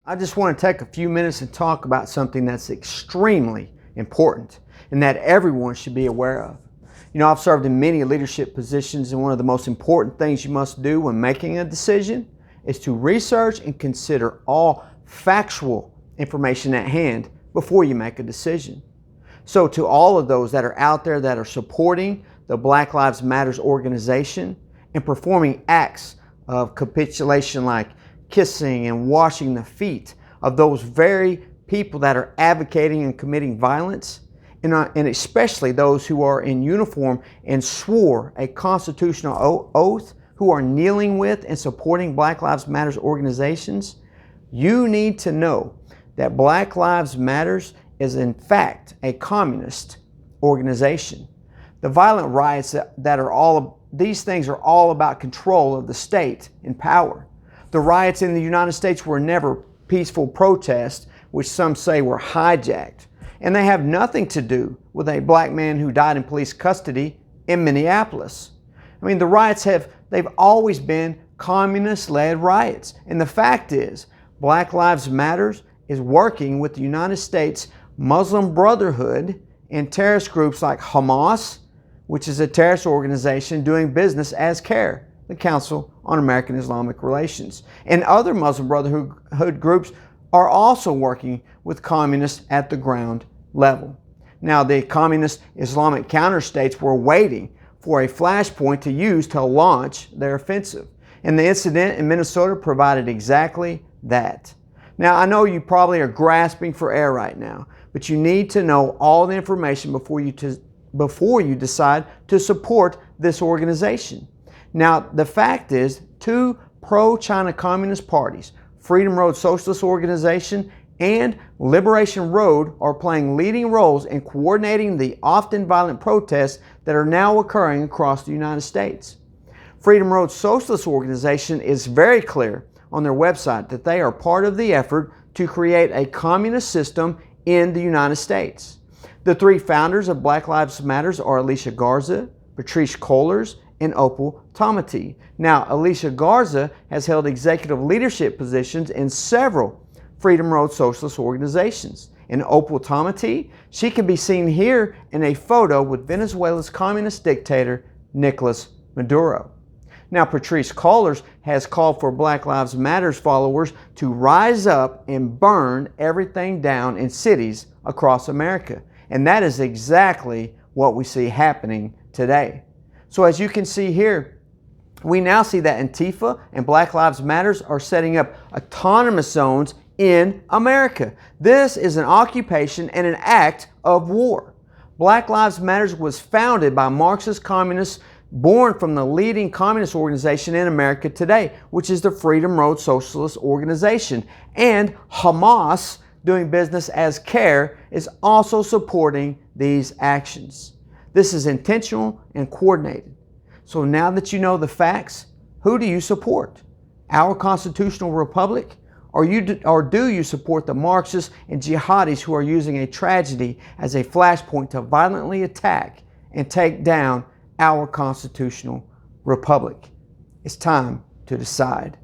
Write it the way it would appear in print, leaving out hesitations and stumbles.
I just want to take a few minutes and talk about something that's extremely important and that everyone should be aware of. You know, I've served in many leadership positions, and one of the most important things you must do when making a decision is to research and consider all factual information at hand before you make a decision. So to all of those that are out there that are supporting the Black Lives Matter organization and performing acts of capitulation like kissing and washing the feet of those very people that are advocating and committing violence, and especially those who are in uniform and swore a constitutional oath, who are kneeling with and supporting Black Lives Matter organizations, you need to know that Black Lives Matter is in fact a communist organization. The violent riots these things are all about control of the state and power. The riots in the United States were never peaceful protests, which some say were hijacked. And they have nothing to do with a black man who died in police custody in Minneapolis. I mean, the riots they've always been communist-led riots. And the fact is, Black Lives Matter is working with the United States Muslim Brotherhood and terrorist groups like Hamas, which is a terrorist organization doing business as CAIR, the Council on American Islamic Relations. And other Muslim Brotherhood groups are also working with communists at the ground level. Now, the communist Islamic counter-states were waiting for a flashpoint to use to launch their offensive. And the incident in Minnesota provided exactly that. Now, I know you probably are grasping for air right now, but you need to know all the information before you decide to support this organization. Now, the fact is, two pro-China communist parties, Freedom Road Socialist Organization and Liberation Road, are playing leading roles in coordinating the often violent protests that are now occurring across the United States. Freedom Road Socialist Organization is very clear on their website that they are part of the effort to create a communist system in the United States. The three founders of Black Lives Matter are Alicia Garza, Patrisse Cullors, and Opal Tometi. Now, Alicia Garza has held executive leadership positions in several Freedom Road Socialist organizations. And Opal Tometi, she can be seen here in a photo with Venezuela's communist dictator, Nicolas Maduro. Now, Patrisse Cullors has called for Black Lives Matter followers to rise up and burn everything down in cities across America. And that is exactly what we see happening today. So as you can see here, we now see that Antifa and Black Lives Matter are setting up autonomous zones in America. This is an occupation and an act of war. Black Lives Matter was founded by Marxist communists born from the leading communist organization in America today, which is the Freedom Road Socialist Organization. And Hamas, doing business as CAIR, is also supporting these actions. This is intentional and coordinated. So now that you know the facts, who do you support? Our constitutional republic? Or do you support the Marxists and jihadis who are using a tragedy as a flashpoint to violently attack and take down our constitutional republic? It's time to decide.